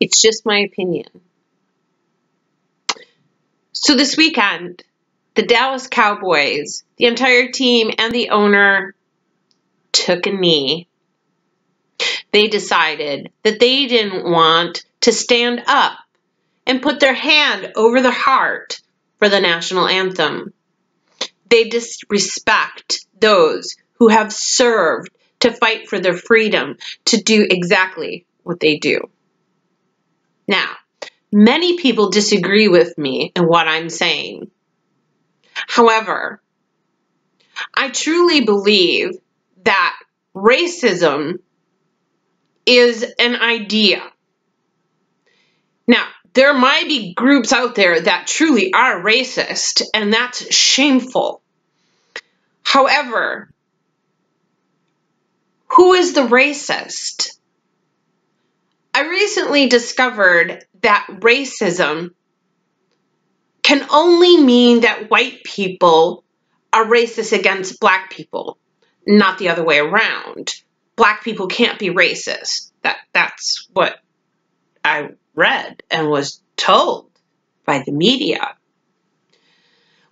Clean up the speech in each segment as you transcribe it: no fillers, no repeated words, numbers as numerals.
It's just my opinion. So this weekend, the Dallas Cowboys, the entire team and the owner took a knee. They decided that they didn't want to stand up and put their hand over their heart for the national anthem. They disrespect those who have served to fight for their freedom to do exactly what they do. Now, many people disagree with me in what I'm saying. However, I truly believe that racism is an idea. Now, there might be groups out there that truly are racist, and that's shameful. However, who is the racist? I recently discovered that racism can only mean that white people are racist against black people, not the other way around. Black people can't be racist. That's what I read and was told by the media.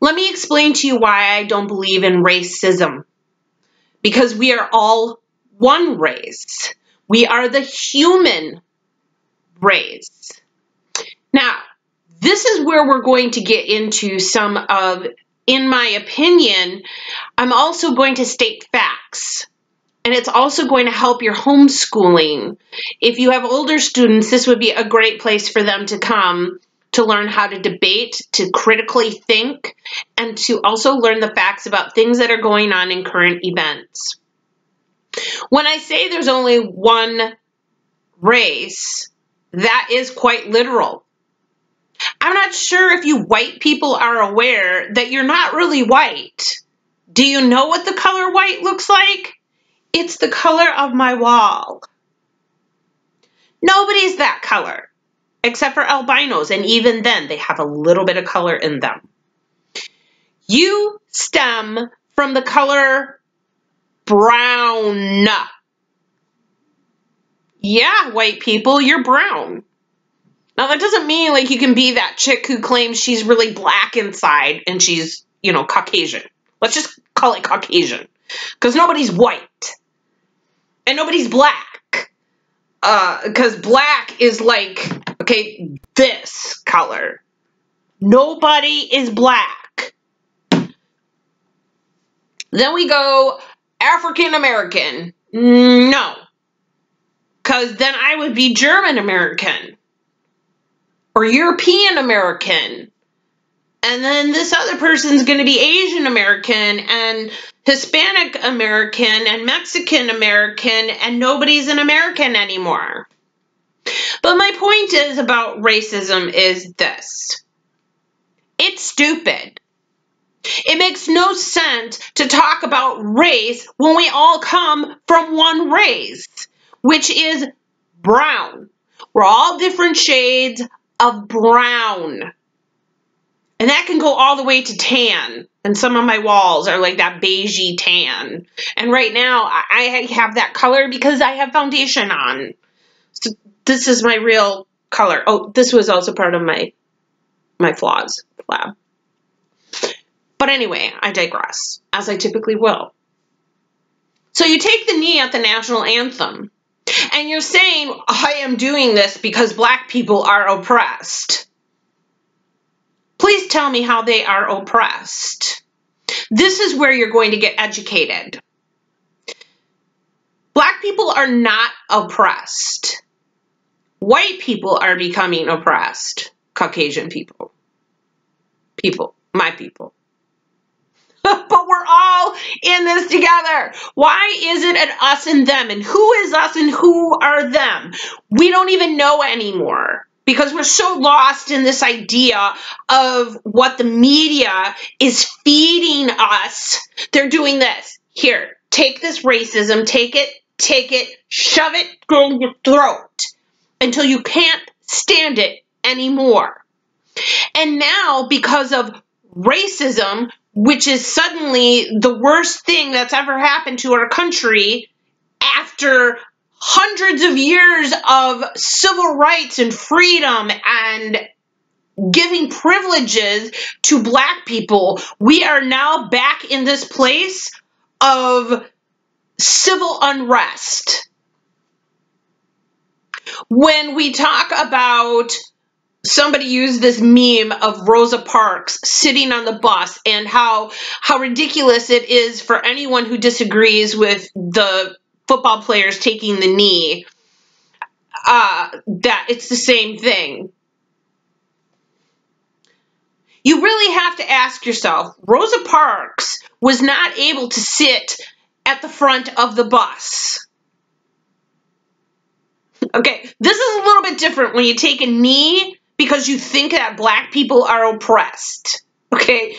Let me explain to you why I don't believe in racism. Because we are all one race. We are the human race. Now, this is where we're going to get into some of, in my opinion, I'm also going to state facts. And it's also going to help your homeschooling. If you have older students, this would be a great place for them to come to learn how to debate, to critically think, and to also learn the facts about things that are going on in current events. When I say there's only one race, that is quite literal. I'm not sure if you white people are aware that you're not really white. Do you know what the color white looks like? It's the color of my wall. Nobody's that color, except for albinos, and even then, they have a little bit of color in them. You stem from the color brown. Yeah, white people, you're brown. Now, that doesn't mean like you can be that chick who claims she's really black inside and she's, Caucasian. Let's just call it Caucasian. Because nobody's white. And nobody's black. Because black is like, okay, this color. Nobody is black. Then we go African American. No. Because then I would be German American. Or European American. And then this other person's going to be Asian American and Hispanic American and Mexican American, and nobody's an American anymore. But my point is about racism is this. It's stupid. It makes no sense to talk about race when we all come from one race, which is brown. We're all different shades of brown. And that can go all the way to tan. And some of my walls are like that beigey tan. And right now, I have that color because I have foundation on. So this is my real color. Oh, this was also part of my flaws lab. But anyway, I digress, as I typically will. So you take the knee at the national anthem. And you're saying, I am doing this because black people are oppressed. Please tell me how they are oppressed. This is where you're going to get educated. Black people are not oppressed. White people are becoming oppressed. Caucasian people. My people. But we're all in this together. Why is it an us and them? And who is us and who are them? We don't even know anymore. Because we're so lost in this idea of what the media is feeding us. They're doing this. Here, take this racism, take it, shove it down your throat until you can't stand it anymore. And now, because of racism, which is suddenly the worst thing that's ever happened to our country after hundreds of years of civil rights and freedom and giving privileges to Black people, we are now back in this place of civil unrest. When we talk about, somebody used this meme of Rosa Parks sitting on the bus and how ridiculous it is for anyone who disagrees with the football players taking the knee, that it's the same thing. You really have to ask yourself, Rosa Parks was not able to sit at the front of the bus. Okay, this is a little bit different when you take a knee because you think that Black people are oppressed. Okay,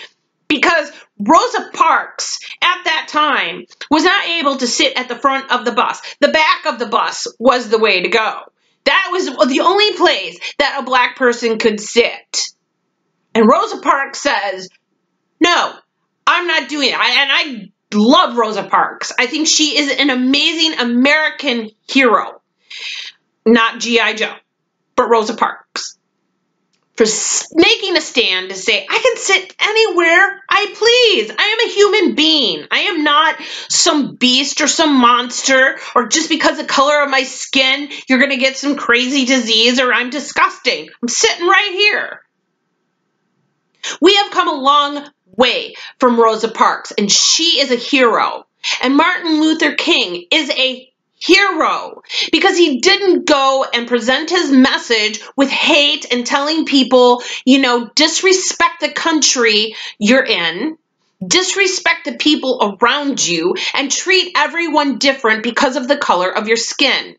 because Rosa Parks at that time was not able to sit at the front of the bus. The back of the bus was the way to go. That was the only place that a Black person could sit. And Rosa Parks says, no, I'm not doing it. And I love Rosa Parks. I think she is an amazing American hero. Not G.I. Joe, but Rosa Parks. For making a stand to say, I can sit anywhere I please. I am a human being. I am not some beast or some monster, or just because of the color of my skin, you're going to get some crazy disease or I'm disgusting. I'm sitting right here. We have come a long way from Rosa Parks, and she is a hero. And Martin Luther King is a hero because he didn't go and present his message with hate and telling people, disrespect the country you're in, disrespect the people around you, and treat everyone different because of the color of your skin.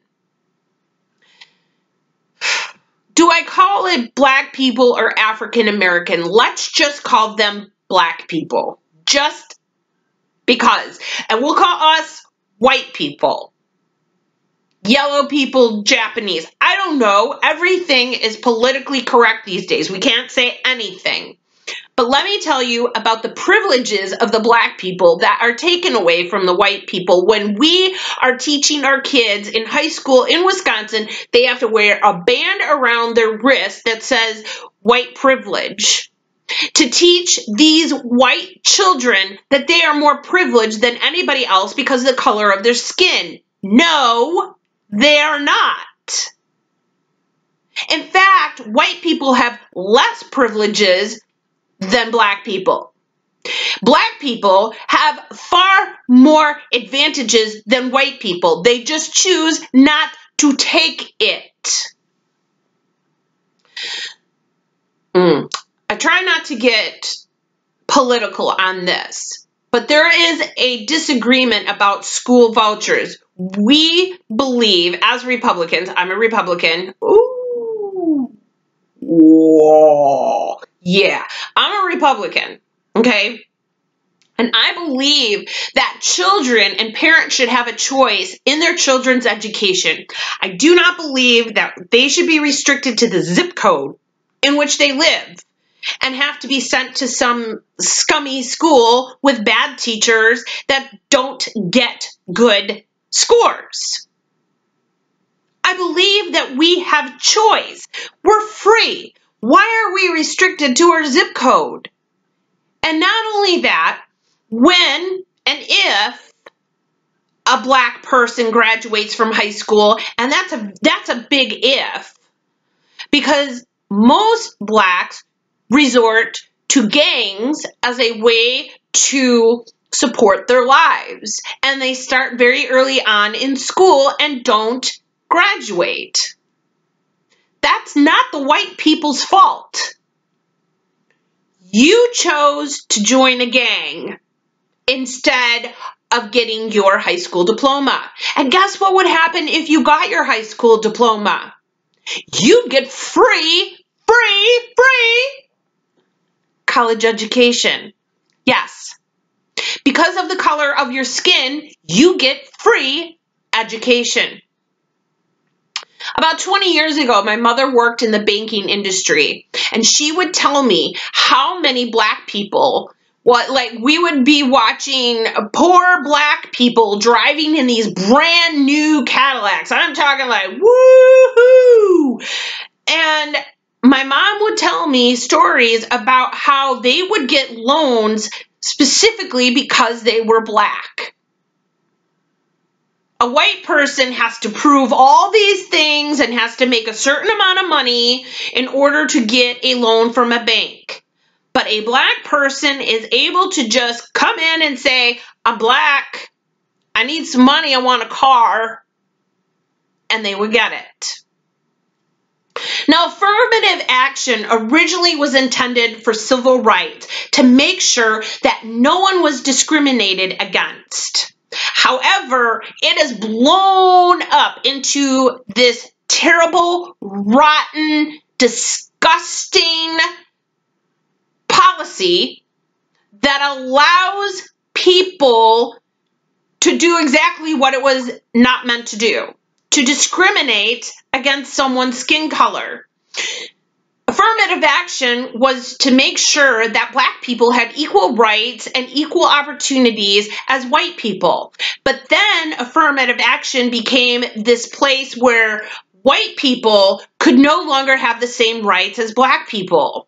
Do I call it Black people or African American? Let's just call them Black people. Just because. And we'll call us white people. Yellow people, Japanese. I don't know. Everything is politically correct these days. We can't say anything. But let me tell you about the privileges of the Black people that are taken away from the white people. When we are teaching our kids in high school in Wisconsin, they have to wear a band around their wrist that says white privilege to teach these white children that they are more privileged than anybody else because of the color of their skin. No, they are not. In fact, white people have less privileges than Black people. Black people have far more advantages than white people. They just choose not to take it. I try not to get political on this, but there is a disagreement about school vouchers. We believe, as Republicans, I'm a Republican. Ooh. Whoa. Yeah, I'm a Republican, okay? And I believe that children and parents should have a choice in their children's education. I do not believe that they should be restricted to the zip code in which they live and have to be sent to some scummy school with bad teachers that don't get good scores. I believe that we have choice. We're free. Why are we restricted to our zip code? And not only that, when and if a Black person graduates from high school, and that's a big if, because most Blacks resort to gangs as a way to support their lives, and they start very early on in school and don't graduate. That's not the white people's fault. You chose to join a gang instead of getting your high school diploma. And guess what would happen if you got your high school diploma? You'd get free college education. Yes. Because of the color of your skin, you get free education. About 20 years ago, my mother worked in the banking industry, and she would tell me how many Black people What, like, we would be watching poor black people driving in these brand new Cadillacs. I'm talking like, woohoo! And my mom would tell me stories about how they would get loans specifically because they were black. A white person has to prove all these things and has to make a certain amount of money in order to get a loan from a bank. But a black person is able to just come in and say, I'm black, I need some money, I want a car, and they would get it. Now, affirmative action originally was intended for civil rights, to make sure that no one was discriminated against. However, it has blown up into this terrible, rotten, disgusting policy that allows people to do exactly what it was not meant to do, to discriminate against someone's skin color. Affirmative action was to make sure that black people had equal rights and equal opportunities as white people. But then affirmative action became this place where white people could no longer have the same rights as black people.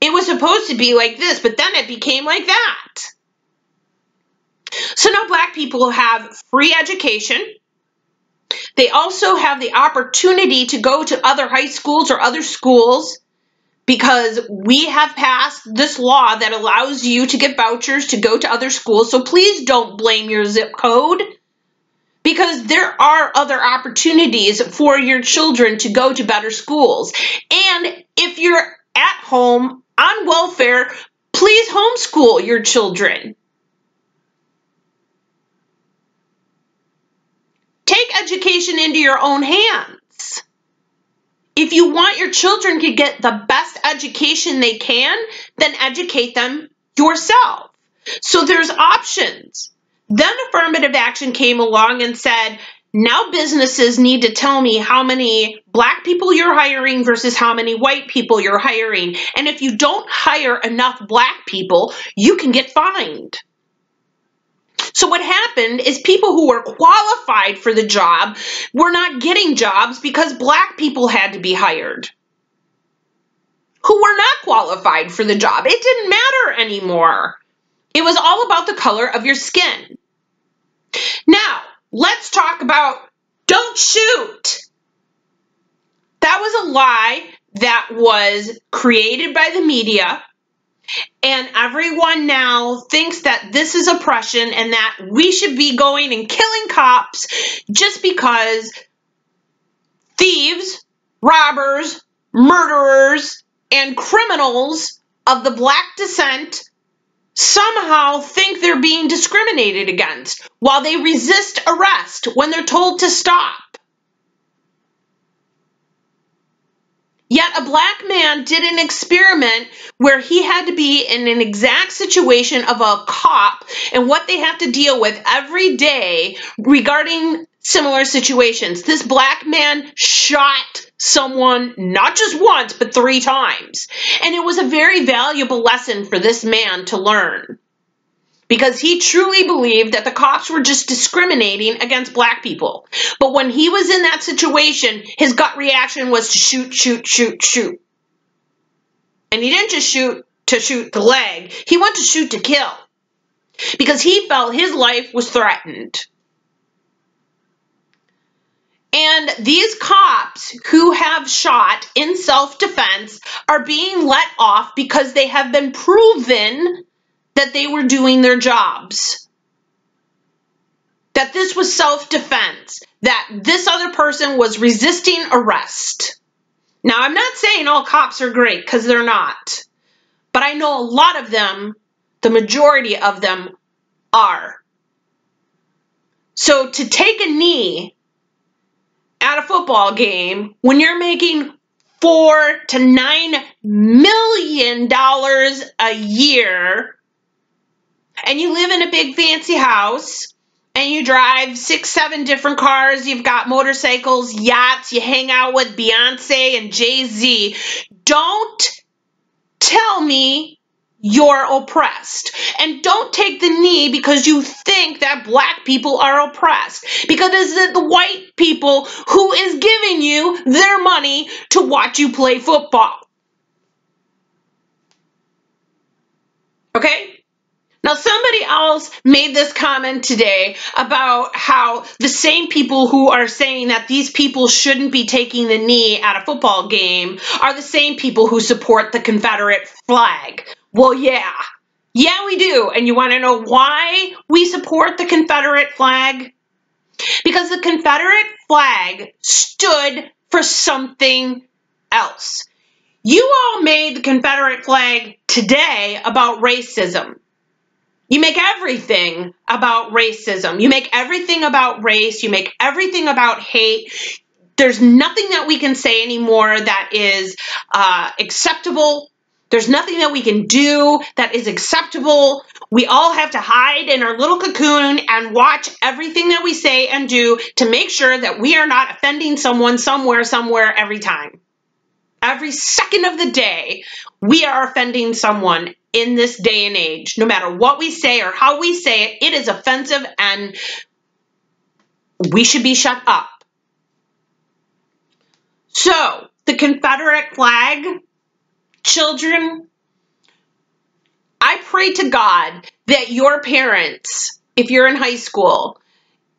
It was supposed to be like this, but then it became like that. So now black people have free education. They also have the opportunity to go to other high schools or other schools because we have passed this law that allows you to get vouchers to go to other schools. So please don't blame your zip code, because there are other opportunities for your children to go to better schools. And if you're at home on welfare, please homeschool your children. Take education into your own hands. If you want your children to get the best education they can, then educate them yourself. So there's options. Then affirmative action came along and said, now businesses need to tell me how many black people you're hiring versus how many white people you're hiring. And if you don't hire enough black people, you can get fined. So what happened is people who were qualified for the job were not getting jobs because black people had to be hired, who were not qualified for the job. It didn't matter anymore. It was all about the color of your skin. Now, let's talk about don't shoot. That was a lie that was created by the media. And everyone now thinks that this is oppression and that we should be going and killing cops just because thieves, robbers, murderers, and criminals of the black descent somehow think they're being discriminated against while they resist arrest when they're told to stop. Yet a black man did an experiment where he had to be in an exact situation of a cop and what they have to deal with every day regarding similar situations. This black man shot someone not just once, but 3 times. And it was a very valuable lesson for this man to learn, because he truly believed that the cops were just discriminating against black people. But when he was in that situation, his gut reaction was to shoot, shoot, shoot, shoot. And he didn't just shoot to shoot the leg. He went to shoot to kill, because he felt his life was threatened. And these cops who have shot in self-defense are being let off because they have been proven that they were doing their jobs, that this was self-defense, that this other person was resisting arrest. Now, I'm not saying all cops are great, because they're not, but I know a lot of them, the majority of them, are. So to take a knee at a football game when you're making $4 to $9 million a year, and you live in a big fancy house, and you drive 6, 7 different cars, you've got motorcycles, yachts, you hang out with Beyonce and Jay-Z, don't tell me you're oppressed. And don't take the knee because you think that black people are oppressed. Because it's the white people who is giving you their money to watch you play football. Okay? Now, somebody else made this comment today about how the same people who are saying that these people shouldn't be taking the knee at a football game are the same people who support the Confederate flag. Well, yeah. Yeah, we do. And you want to know why we support the Confederate flag? Because the Confederate flag stood for something else. You all made the Confederate flag today about racism. You make everything about racism. You make everything about race. You make everything about hate. There's nothing that we can say anymore that is acceptable. There's nothing that we can do that is acceptable. We all have to hide in our little cocoon and watch everything that we say and do to make sure that we are not offending someone somewhere every time. Every second of the day, we are offending someone in this day and age. No matter what we say or how we say it, it is offensive and we should be shut up. So, the Confederate flag, children, I pray to God that your parents, if you're in high school,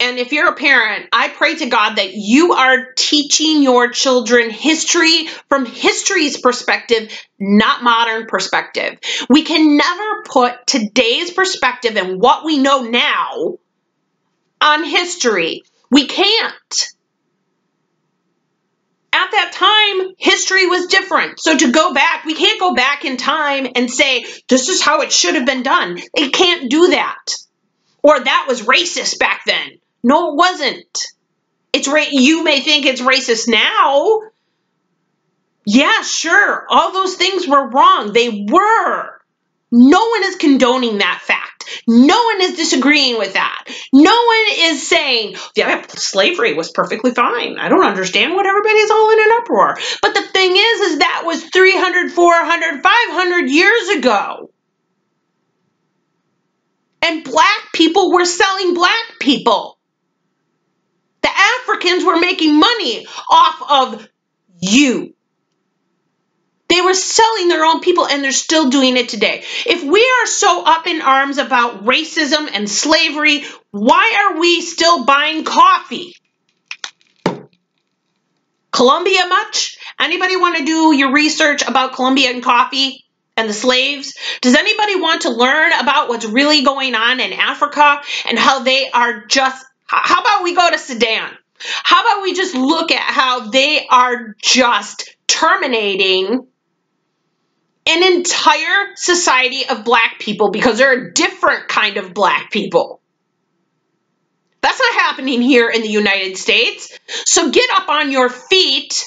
and if you're a parent, I pray to God that you are teaching your children history from history's perspective, not modern perspective. We can never put today's perspective and what we know now on history. We can't. At that time, history was different. So to go back, we can't go back in time and say, this is how it should have been done. They can't do that. Or that was racist back then. No, it wasn't. You may think it's racist now. Yeah, sure. All those things were wrong. They were. No one is condoning that fact. No one is disagreeing with that. No one is saying, yeah, slavery was perfectly fine. I don't understand what everybody's all in an uproar. But the thing is that was 300, 400, 500 years ago. And black people were selling black people. The Africans were making money off of you. They were selling their own people, and they're still doing it today. If we are so up in arms about racism and slavery, why are we still buying coffee? Colombia much? Anybody want to do your research about Colombian coffee and the slaves? Does anybody want to learn about what's really going on in Africa and how they are just... How about we go to Sudan? How about we just look at how they are just terminating an entire society of black people because they're a different kind of black people. That's not happening here in the United States. So get up on your feet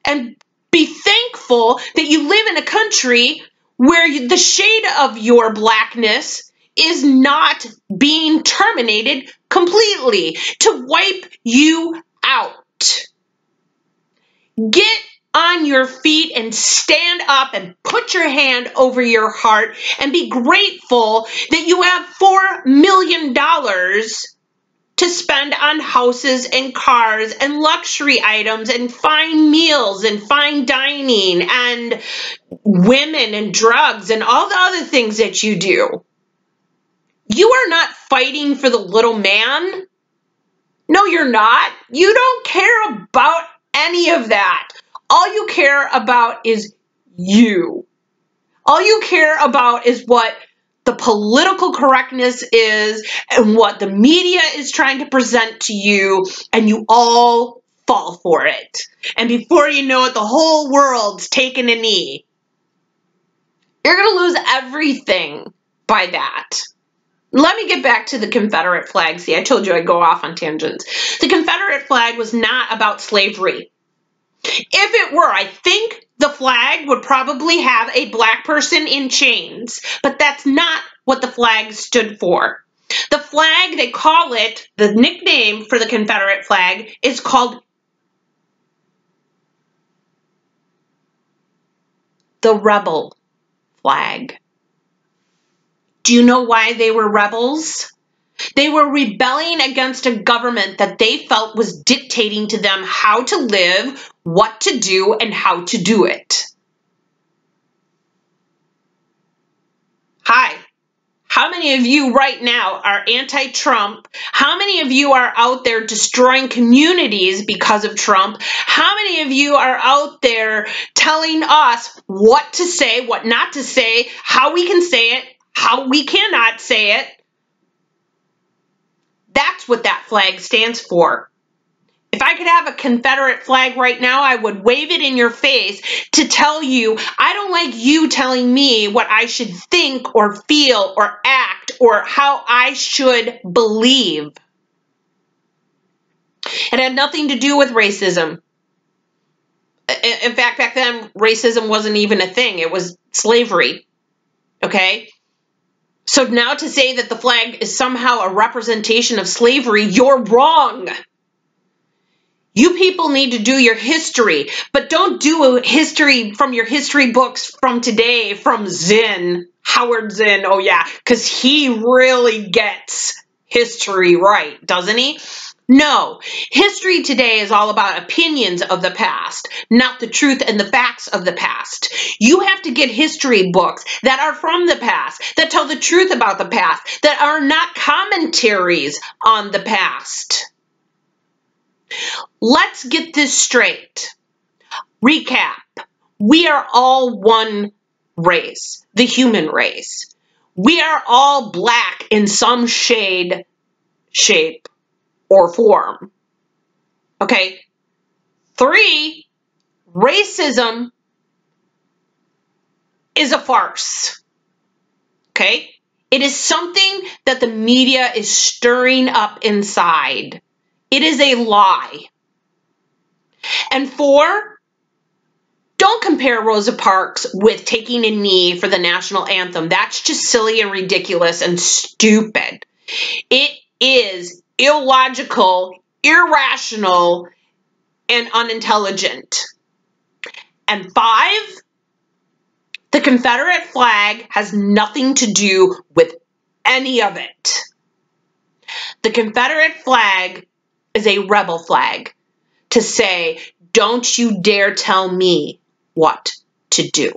and be thankful that you live in a country where the shade of your blackness is not being terminated completely to wipe you out. Get on your feet and stand up and put your hand over your heart and be grateful that you have $4 million to spend on houses and cars and luxury items and fine meals and fine dining and women and drugs and all the other things that you do. You are not fighting for the little man. No, you're not. You don't care about any of that. All you care about is you. All you care about is what the political correctness is and what the media is trying to present to you, and you all fall for it. And before you know it, the whole world's taking a knee. You're going to lose everything by that. Let me get back to the Confederate flag. See, I told you I'd go off on tangents. The Confederate flag was not about slavery. If it were, I think the flag would probably have a black person in chains, but that's not what the flag stood for. The flag, they call it, the nickname for the Confederate flag is called the rebel flag. Do you know why they were rebels? They were rebelling against a government that they felt was dictating to them how to live, what to do, and how to do it. Hi. How many of you right now are anti-Trump? How many of you are out there destroying communities because of Trump? How many of you are out there telling us what to say, what not to say, how we can say it, how we cannot say it? That's what that flag stands for. If I could have a Confederate flag right now, I would wave it in your face to tell you, I don't like you telling me what I should think or feel or act or how I should believe. It had nothing to do with racism. In fact, back then, racism wasn't even a thing. It was slavery. Okay? So now to say that the flag is somehow a representation of slavery, you're wrong. You people need to do your history, but don't do history from your history books from today, from Zinn, Howard Zinn. Oh yeah, because he really gets history right, doesn't he? No, history today is all about opinions of the past, not the truth and the facts of the past. You have to get history books that are from the past, that tell the truth about the past, that are not commentaries on the past. Let's get this straight. Recap. We are all one race, the human race. We are all black in some shade, shape, or form. Okay? 3, racism is a farce. Okay? It is something that the media is stirring up inside. It is a lie. And 4, don't compare Rosa Parks with taking a knee for the national anthem. That's just silly and ridiculous and stupid. It is illogical, irrational, and unintelligent. And 5, the Confederate flag has nothing to do with any of it. The Confederate flag is a rebel flag to say, don't you dare tell me what to do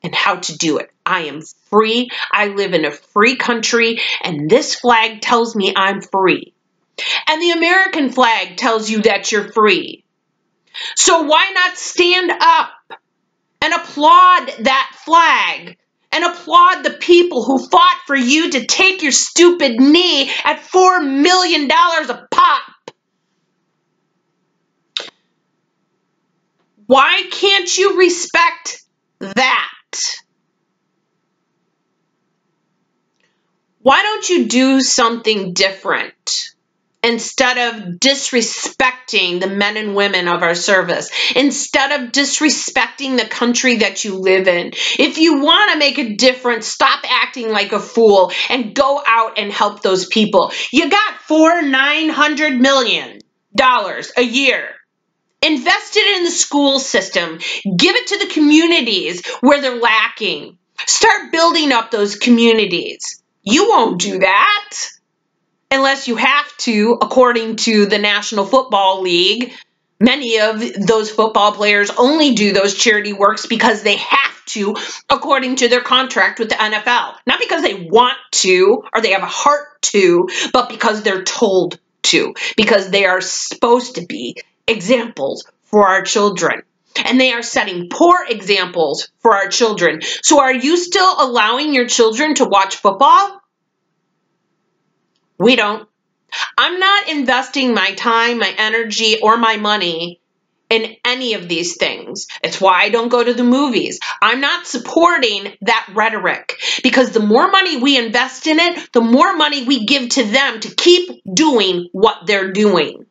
and how to do it. I am free. I live in a free country, and this flag tells me I'm free. And the American flag tells you that you're free. So why not stand up and applaud that flag and applaud the people who fought for you to take your stupid knee at $4 million a pop? Why can't you respect that? Why don't you do something different instead of disrespecting the men and women of our service, instead of disrespecting the country that you live in? If you want to make a difference, stop acting like a fool and go out and help those people. You got $900 million a year. Invest it in the school system. Give it to the communities where they're lacking. Start building up those communities. You won't do that unless you have to, according to the National Football League. Many of those football players only do those charity works because they have to, according to their contract with the NFL. Not because they want to or they have a heart to, but because they're told to, because they are supposed to be examples for our children. And they are setting poor examples for our children. So are you still allowing your children to watch football? We don't. I'm not investing my time, my energy, or my money in any of these things. It's why I don't go to the movies. I'm not supporting that rhetoric, because the more money we invest in it, the more money we give to them to keep doing what they're doing.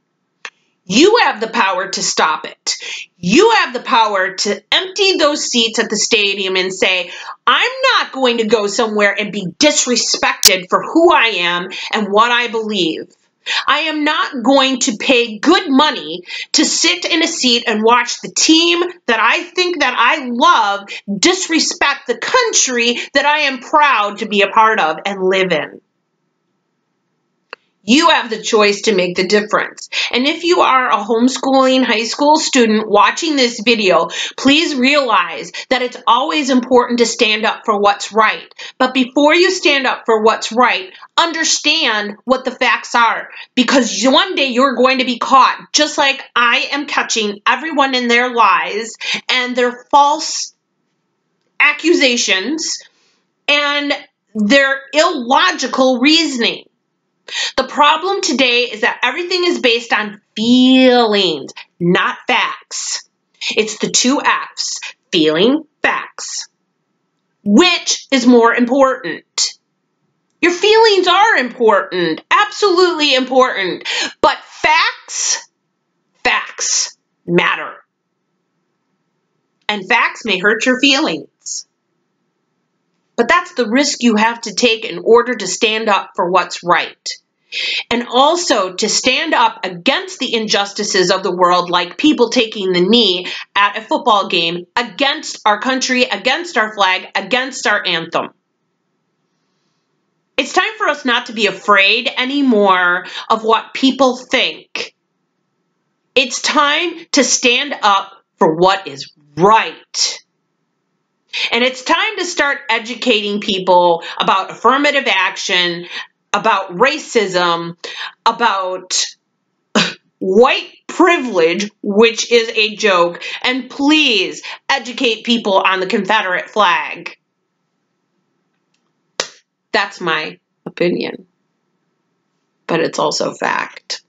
You have the power to stop it. You have the power to empty those seats at the stadium and say, I'm not going to go somewhere and be disrespected for who I am and what I believe. I am not going to pay good money to sit in a seat and watch the team that I think that I love disrespect the country that I am proud to be a part of and live in. You have the choice to make the difference. And if you are a homeschooling high school student watching this video, please realize that it's always important to stand up for what's right. But before you stand up for what's right, understand what the facts are. Because one day you're going to be caught, just like I am catching everyone in their lies and their false accusations and their illogical reasoning. The problem today is that everything is based on feelings, not facts. It's the two F's, feeling, facts. Which is more important? Your feelings are important, absolutely important, but facts matter. And facts may hurt your feelings. But that's the risk you have to take in order to stand up for what's right. And also to stand up against the injustices of the world, like people taking the knee at a football game, against our country, against our flag, against our anthem. It's time for us not to be afraid anymore of what people think. It's time to stand up for what is right. And it's time to start educating people about affirmative action, about racism, about white privilege, which is a joke, and please educate people on the Confederate flag. That's my opinion, but it's also fact.